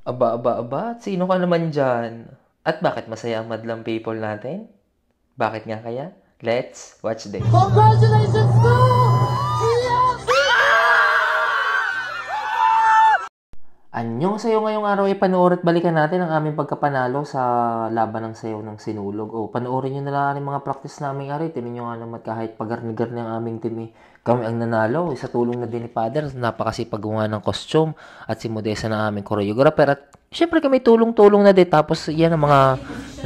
Aba, aba, aba, at sino ka naman dyan? At bakit masaya ang madlang people natin? Bakit nga kaya? Let's watch this. Congratulations to GFC! Anyong sayo ngayong araw ay panoorin at balikan natin ang aming pagkapanalo sa laban ng sayaw ng sinulog. O, panoorin nyo na lang ang mga practice namin ari. Tinan nyo nga naman kahit pagarnigar ng aming team kami ang nanalo. Isa tulong na din ni Father. Napakasipag gumawa ng costume at si Modesa ng aming choreographer. At syempre kami tulong-tulong na din. Tapos yan ang mga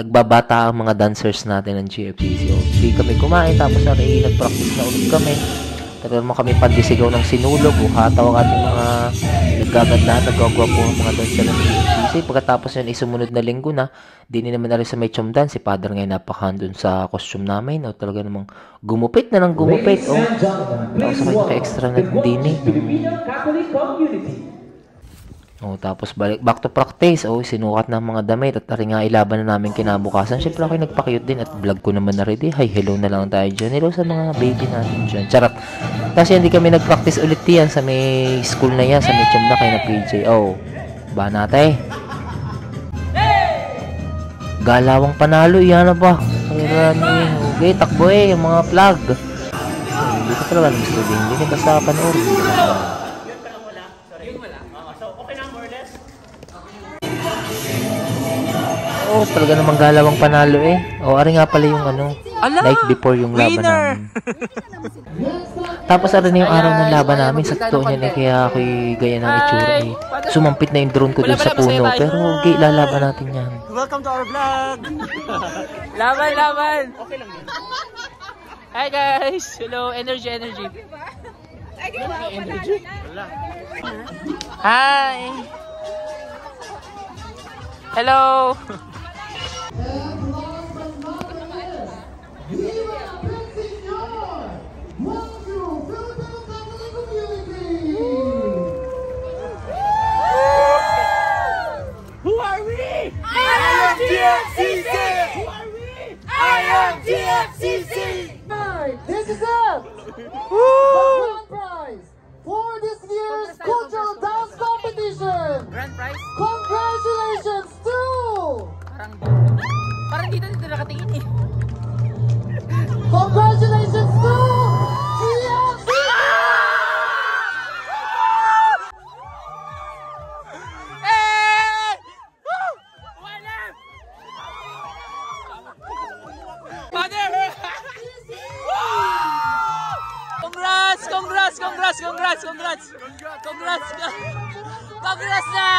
nagbabata ang mga dancers natin ng GFCC. O, di kami kumain. Tapos nag-practice na ulit kami. Talagang naman kami pandisigaw ng sinulog o hataw ang ating mga nagkagandaan, nagwagwapo ang mga dancer ng GFCC. Pagkatapos yun, sumunod na linggo na, di naman na rin sa may chomdan. Si Father ngayon napakahandon sa costume namin. O, talaga namang gumupit na ng gumupit. O, tapos ako naka-extra na dini. O, tapos back to practice. O, sinukat ng mga damit at ari nga ilaban na namin kinabukasan. Siyempre ako nagpa-cute din at vlog ko naman na ready. Hi, hello na lang tayo dyan. Hello sa mga baby natin dyan. Charot. Kasi hindi kami nag-practice ulit yan sa may school na yan, sa may chum na kayo na PJ. Oh, ba natin? Galawang panalo, yan na ba? Okay, takbo yung mga flag. Hindi ko talaga gusto din. Hindi ka basta panoorin. Oh, talaga namang galawang panalo Oh, ari nga pala yung night before yung laban namin. Tapos ari na yung araw ng laban namin. Sa totoo niya kaya ako'y gaya ng itsura Sumampit na yung drone ko dun sa puno. Pero okay, lalaban natin yan. Welcome to our vlog! Laban, laban! Okay lang yun. Hi guys! Hello, energy. Energy? Hi! Hello! Who are we? I am GFCC! Who are we? I am GFCC! This is it! The grand prize for this year's cultural dance competition! Grand prize? Congratulations to Parang dito nakatingin Congratulations to GFC! Congrats na!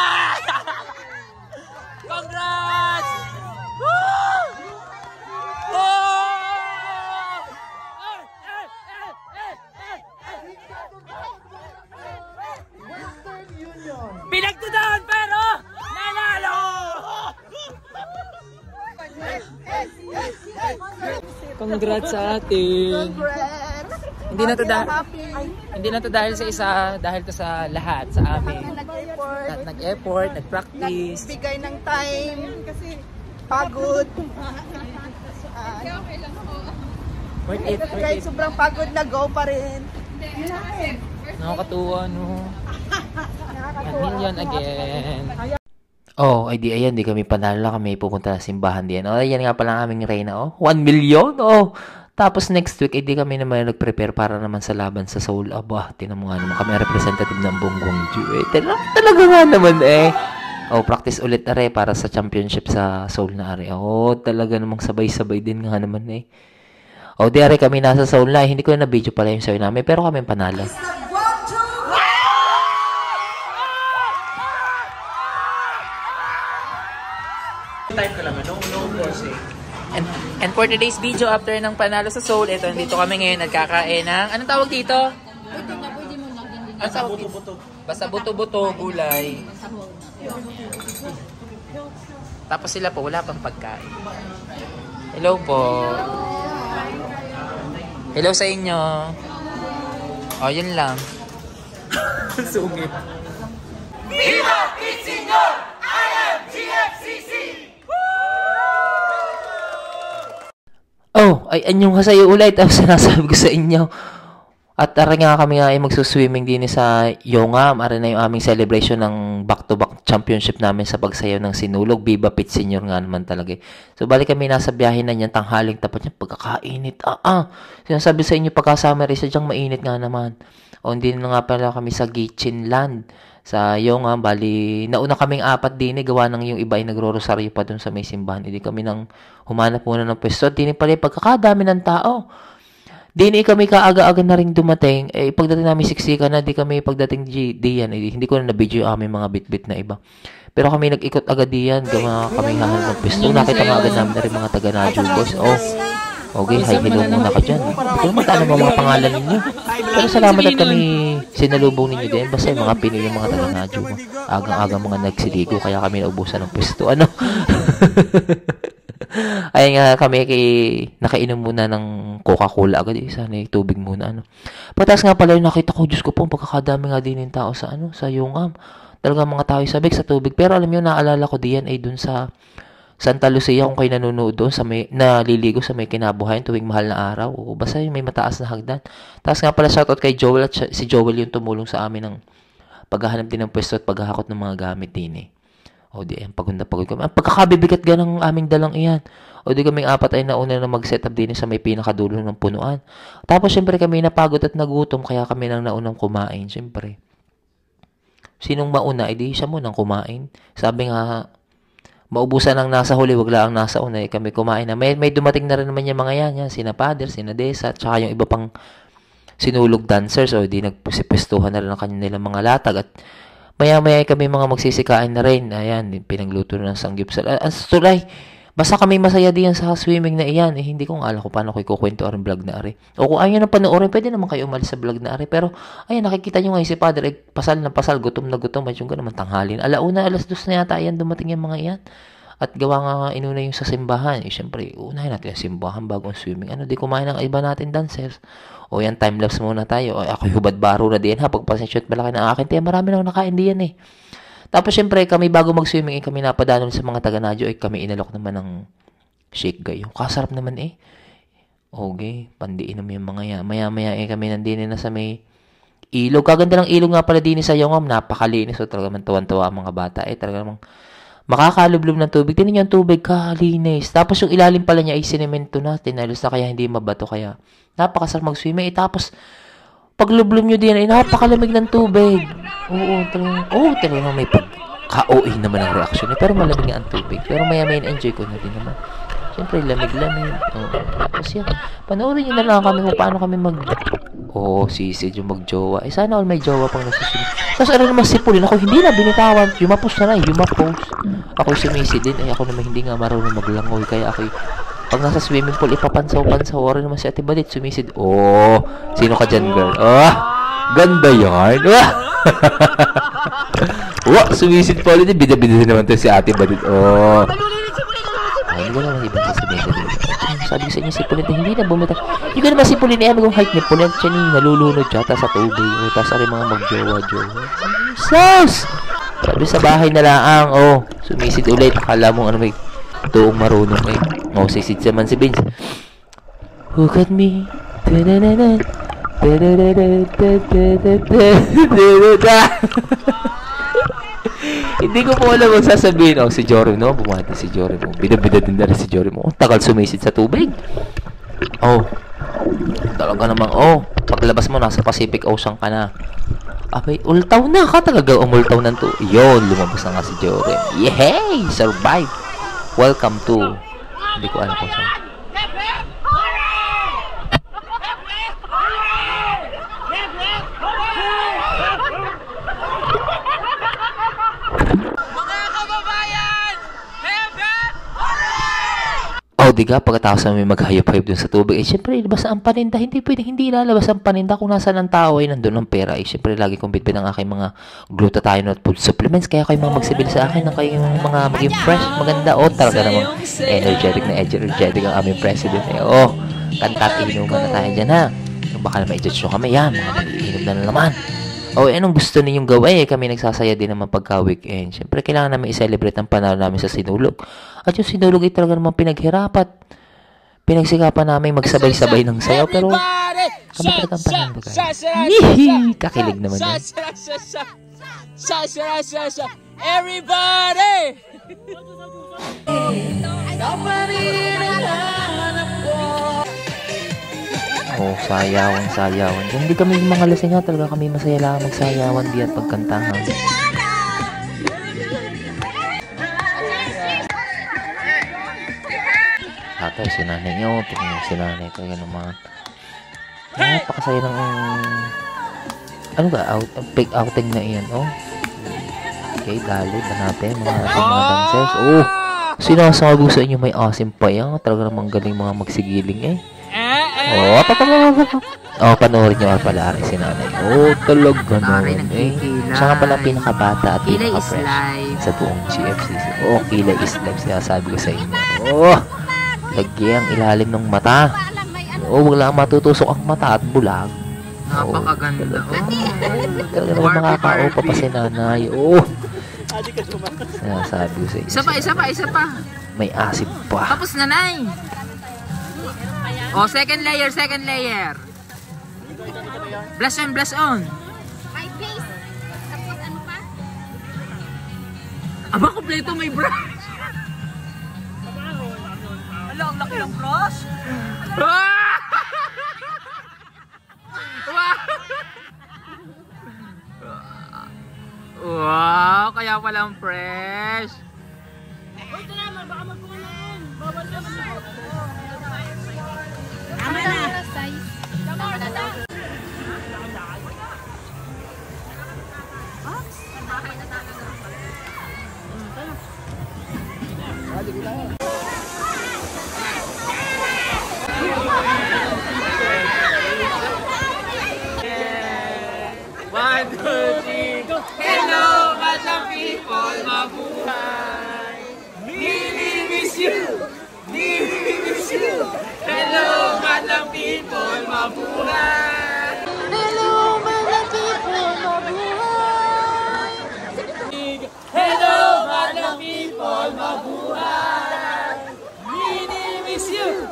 Congrats! Western Union! Pinagtudahan pero nanalo! Congrats sa atin. Hindi na to dahil sa isa, dahil to sa lahat, sa amin. Nag-effort, nag-practice. Nagbigay ng time kasi pagod. Worth it. Kahit sobrang pagod na go pa rin. Nakakatuwa, no? A million again. Oh, ay di ayan, di kami panalo kami pupunta sa simbahan diyan. Oh, ayan nga pala ang aming reyna. 1 million. Oh. Tapos next week, di kami naman nag-prepare para naman sa laban sa Seoul. Aba, tinan mo nga naman kami representative ng Bong Gwangju. Talaga nga naman Oh, practice ulit para sa championship sa Seoul na Oh, talaga namang sabay-sabay din nga naman Oh, di kami nasa Seoul na. Hindi ko na video pala yung sayo namin, pero kami panalo. Time ka lang, no pause And for today's video, after ng panalo sa Seoul, ito, dito kami ngayon nagkakain ng, anong tawag dito? Anong tawag dito? Basta buto-buto, gulay. Tapos sila po, wala pang pagkain. Hello po. Hello sa inyo. O, yun lang. Sungit. Viva Pitsiñor! I am GFCC! Oh, ay anyong kasayo ulit. Sinasabi ko sa inyo. At ara nga kami nga ay magsuswimming din sa Yongam. Ara na yung aming celebration ng back-to-back championship namin sa pagsayaw ng sinulog. Viva Pit Senior nga naman talaga. So, balik kami nasa biyahe na niyan, tanghaling tapat niya, pagkakainit. Sinasabi sa inyo, pagka-summer, isa dyang mainit nga naman. O, hindi na nga pala kami sa Gichin Land. Sa Yongam, bali, nauna kaming 4 din, gawa ng yung iba ay nagro-rosaryo pa dun sa may simbahan. Hindi kami nang humanap muna ng pwesto. Dini pala, pagkakadami ng tao. Dini kami kaaga-aga na rin dumating. Pagdating namin siksika na, di kami pagdating diyan. Hindi ko na na-video yung aming mga bit-bit na iba. Pero kami nag-ikot agad diyan. Gawa kami hahanap ng pwesto. Nakita nga agad namin na rin mga taga-Nadyo boys. Okay, hi, hello muna ka dyan. Hindi ko naman tanong mga pangalan ninyo. Pero salamat at kami sinalubong ninyo din. Basta yung mga Pinoy yung mga taga-Nadyo. Agang-agang mga nagsiligo. Kaya kami naubusan ng pwesto. Ayun nga kami nakainom muna ng Coca-Cola agad. Sana tubig muna. Patas nga pala yung nakita ko, Diyos ko po, pagkakadami nga din yung tao sa Yongam. Talagang mga tao yung sabik sa tubig. Pero alam nyo, naalala ko diyan ay dun sa Santa Lucia, kung kayo nanonood doon, naliligo sa may kinabuhayan tuwing mahal na araw. O basta yung may mataas na hagdan. Tapos nga pala shoutout kay Joel, at si Joel yung tumulong sa amin ng paghahanap din ng pwesto at paghahakot ng mga gamit din di pagod na pagod kami. Ang pagkakabibigat ga ng aming dalang iyan. Di kaming 4 ay nauna na mag-set up din sa may pinakadulo ng punuan. Tapos syempre kami napagod at nagutom, kaya kami nang naunang kumain. Syempre, sinong mauna, edi siya munang kumain. Sabi nga, maubusan ang nasa huli, wag lang ang nasa una. Kami kumain na. May dumating na rin naman yung mga yan. Sina Pader, sina Desa, tsaka yung iba pang sinulog dancers. Di nagpusipestuhan na rin ang kanilang mga latag. At maya-maya kami mga magsisikain na rin. Ayan, pinagluto na ng sanggipsal. Tulay, basta kami masaya diyan sa swimming na iyan. Hindi ko alam kung paano ko ikukwento ang vlog na ari. O kung ayaw na panoorin, pwede naman kayo umalis sa vlog na ari. Pero, ayan, nakikita nyo ngayon si Father, pasal na pasal, gutom na gutom. At yung naman tanghalin. 1:00, 2:00 na yata yan, dumating yung mga iyan. At gawa nga inuna yung sa simbahan. Siyempre, unahin natin yung simbahan bago ang swimming. Di kumain ng iba natin dancers. Yan, time-lapse muna tayo. Ako hubad baro na diyan pagpasensyon at malaki na akin. Kaya marami na nakain diyan Tapos, syempre, kami bago mag-swimming, kami napadanon sa mga taga-Nadyo, kami inalok naman ng shake gayo. Kasarap naman Okay, pandiinom yung mga yan. Maya-maya kami nandini na sa may ilog. Kaganda ng ilog nga pala din sa Yongam. Napakalinis. So, talaga man tuwan-tuwa ang mga bata. Talaga namang makakalublog ng tubig. Tingnan niyo ang tubig, kalinis. Tapos yung ilalim pala niya ay sinemento na. Tinalos na kaya hindi mabato. Kaya napakasarap mag-swimming. Tapos, paglublog nyo din, napakalamig ng tubig. Talagang may pagka-OA naman ang reaksyon. Pero malamig nga ang tubig. Pero maya-maya enjoy ko na din naman. Siyempre, lamig-lamig. Tapos yan, panoorin nyo na lang kami kung paano kami sisid yung mag-jowa. Sana all may jowa pang nasusunod. Tapos naman sipulin. Ako hindi na binitawan. Yumapos na lang. Ako sumisid din. Ako naman hindi nga marunong maglangoy. Kaya ako pag nasa swimming pool, ipapansaw-pansaw. Orin naman si Ate Balit, sumisid. Sino ka dyan, girl? Ganda yan. Sumisid pa ulit. Bida-bida naman to si Ate Balit. Hindi ko naman ibang sasabihin din. Sabi ko sa inyo, sipulit na hindi na bumita. Hindi ko naman sipulit na yung height niya. Pulit siya nalulunod siya. Tapos sa tubig. Tapos ari mga magjowa-jowa. Sus! Sabi sa bahay na laang. Sumisid ulit. Akala mo may tuong marunong sisid naman si Vince. Look at me. Hindi ko po alam ang sasabihin. Si Jory, bumati si Jory mo. Bida-bida din na rin si Jory mo. Tagal sumisid sa tubig. Talaga namang, paglabas mo, nasa Pacific Ocean ka na. Ultaw na ka talaga. Umultaw na to. Yun, lumabas na nga si Jory. Yay! Survive! Welcome to... Hindi ko alam kung saan. Diga, pagkatapos namin mag-hayop-hayop dun sa tubig, syempre, ilabas ang paninda. Hindi pwedeng hindi ilalabas ang paninda kung nasaan ang tao nandun ang pera. Syempre, lagi kong bitbit ang aking mga glutathione at food supplements. Kaya kayo mga magsabil sa akin ng kayong mga maging fresh, maganda. Talaga namang energetic ang aming president. Kantat, inuman na tayo dyan, ha? Baka naman i-judge nyo kami, yan. Mga mag-iinom na naman. Anong gusto ninyong gawin? Kami nagsasaya din naman pagka-weekend. Siyempre, kailangan namin i-celebrate ang panalo namin sa sinulog. At yung sinulog ay talaga naman pinaghirapat. Pinagsikapan namin magsabay-sabay ng sayaw. Pero ka ba talagang panambagay? Kakilig naman yan. Everybody! Oh, sayawan. Hindi kami mga lasing nga, talaga kami masaya lang magsayawan di at pagkantahan. Tatay, si nanay nyo, tingnan si nanay talaga naman. Napakasaya ng ano ba, big outing na iyan, oh. Okay, dali ba natin mga dancers? Oh, sinasabi sa inyo may asim pa yan. Talaga namang galing mga magsigiling eh. Oh, panoorin nyo pala rin si nanay. Oh, talaga naman eh. Siya nga pala pinakabata at pinaka-fresh sa buong GFCC. Oh, kilay is life, sinasabi ko sa inyo. Oh, lagi ang ilalim ng mata. Oh, wala matutusok ang mata at bulag. Napakaganda. Talaga naman makakaupa pa si nanay. Oh, sinasabi ko sa inyo. Isa pa. May asim pa. Tapos nanay. Oh, second layer. Blush on. My face. Tapos ano pa? Aba, kompleto may brush. Wala, ang laki ng brush. Wow, kaya palang fresh. Tama na. Tama na. One, two, three, go! Hello, madlang people, mabuhay! Mimi miss you! Hello, madlang people, mabuhay! Hello, mga people, mabuhay! Hello, madlang people, mabuhay! Mimi miss you!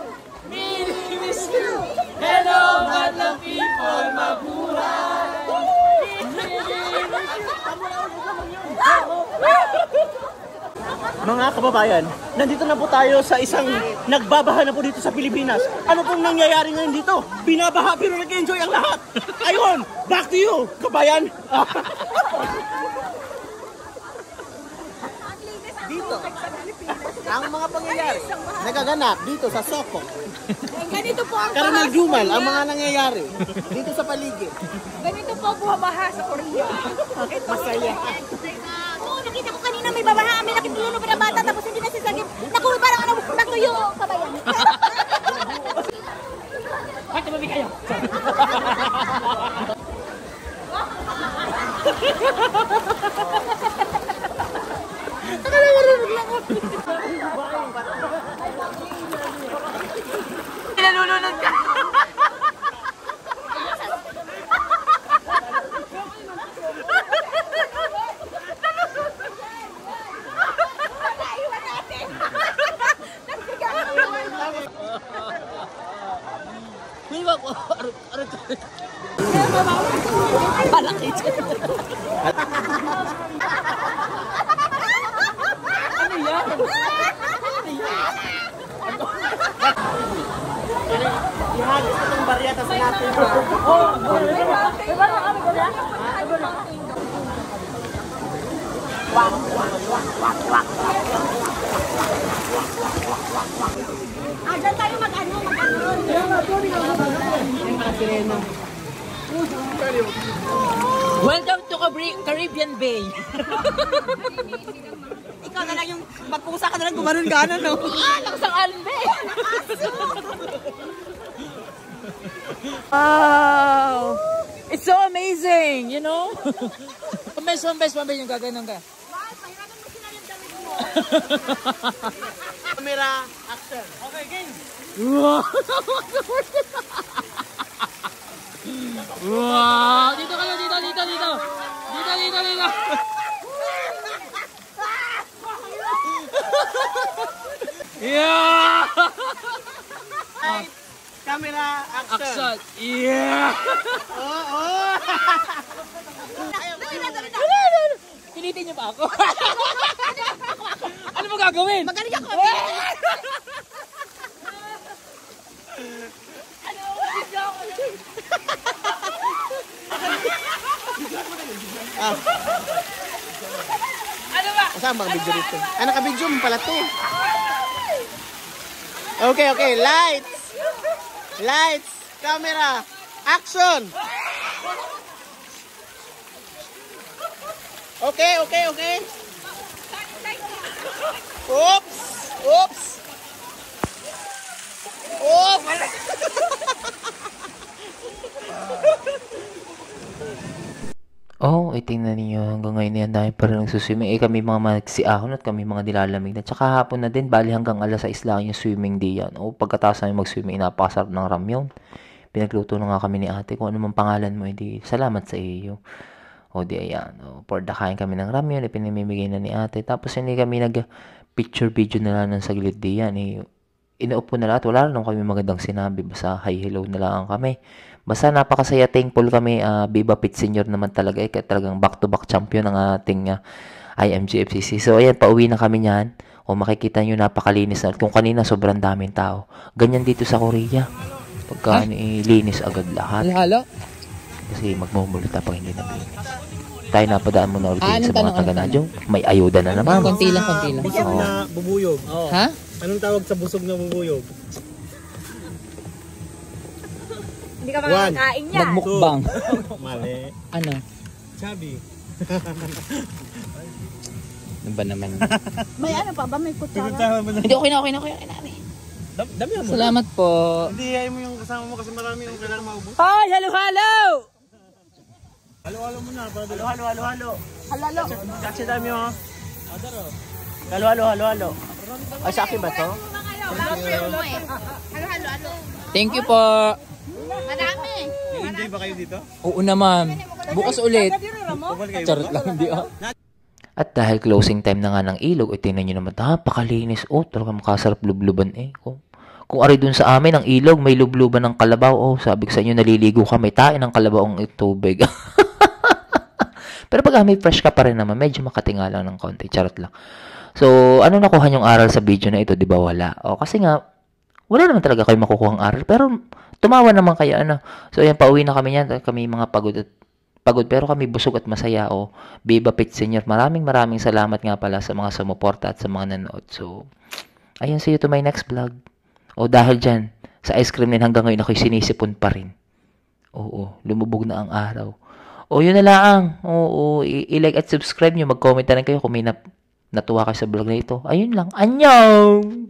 Hello, madlang people, mabuhay! Mga kababayan, nandito na po tayo sa isang nagbabaha na po dito sa Pilipinas. Ano pong nangyayari ngayon dito? Binabaha pero nag-enjoy ang lahat. Ayun, back to you, kabayan. Dito, ang mga pangyayari nagaganap dito sa Soko. Ganito po ang Caramel Jumal, ang mga nangyayari dito sa paligid. Ganito po bumabaha sa Korea. Masaya. Oo, nakita ko kanina may babaha. May nakitulunod pa na bata tapos hindi na sisagip. Naku, parang ano, natuyo, kabayan. Bakit tumabi kayo? Nalulunod ka. Ihagis ko itong baryata sa natin. Diyan tayo mag-ano. Welcome to Caribbean Bay. Ikaw na lang yung magpusa ka na lang gumanon gana, no? Laksang albe. Wow! It's so amazing, you know? Pambes yung gaganon ka. Camera, action. Okay, game. Wow! Wow! Dito kayo, dito. Yeah! Camera, action. God! Yeah! Pilitin niyo ba ako? Ano mo gagawin? Magaling ako. Ano ba? Kasama ang video dito. Ah, naka-video mo pala to. Okay, okay. Lights! Lights! Camera! Action! Okay, okay, okay. Oops! Oops! Oops! Oh, tingnan niyo hanggang ngayon yan dahil pa rin nagsuswimming. Kami mga magsiahon at kami mga nilalamig na. Tsaka hapon na din, bali hanggang alas 6 lang yung swimming day yan. O pagkatapos namin mag-swimming, napakasarap ng ramyun. Pinagluto na nga kami ni ate kung ano man pangalan mo, edi salamat sa iyo. O di ayan, for the kain kami ng ramyun, ipinamimigay na ni ate. Tapos hindi kami nag-picture video na lang ng saglit di yan. Inaupo na lahat, wala lang kami magandang sinabi. Basta hi hello na lang kami. Basta napakasaya, thankful kami. Viva Pit Senior naman talaga. Talagang back-to-back champion ng ating IMGFCC. So ayan, pauwi na kami niyan. O makikita nyo, napakalinis na. Kung kanina, sobrang daming tao. Ganyan dito sa Korea. Pagka linis agad lahat. Halo? Kasi magmumulita pag hindi naglinis. Tayo napadaan mo na ulit sa mga taga-nadyo. May ayuda na naman. Konti lang, konti lang. Busog na bubuyog. Ha? Anong tawag sa busog na bubuyog? Hindi ka makakain yan. Nagmukbang. Mali. Ano? Chubby. Ano ba naman? May ano pa ba? May kutsara? Hindi, okay na. Dami mo. Salamat po. Hindi, ayaw mo yung kasama mo kasi marami yung kailangan maubos. Hi! Halo! Halo-halo muna. Halo-halo. Halalo. Kasi dami mo. Halo-halo. Ay, sa akin ba to? Halo. Thank you po. Madami. Enjoy ba kayo dito? Oo naman. Bukas ulit. Bubal kayo. Charot lang, hindi At dahil closing time na nga ng ilog, tingnan nyo naman, napakalinis. Talagang makasarap lubluban Kung ari dun sa amin, ang ilog, may lubluban ng kalabaw. Sabi ko sa inyo, naliligo ka, may tain ng kalabaw ang tubig. Pero pag may fresh ka pa rin naman, medyo makatinga lang ng konti. Charot lang. So, ano nakuha yung aral sa video na ito? Di ba wala? Kasi nga, wala naman talaga kayo makukuha ang aral. Pero, tumawa naman kaya, So, ayan, pauwi na kami yan. Kami mga pagod pero kami busog at masaya. Viva Pit Senior. Maraming salamat nga pala sa mga sumuporta at sa mga nanood. So, ayun, see you to my next vlog. Dahil dyan, sa ice cream din hanggang ngayon ako'y sinisipon pa rin. Lumubog na ang araw. Yun na lang. I-like at subscribe nyo. Mag-comment na rin kayo kung may natuwa kayo sa vlog na ito. Ayun lang. Annyeong!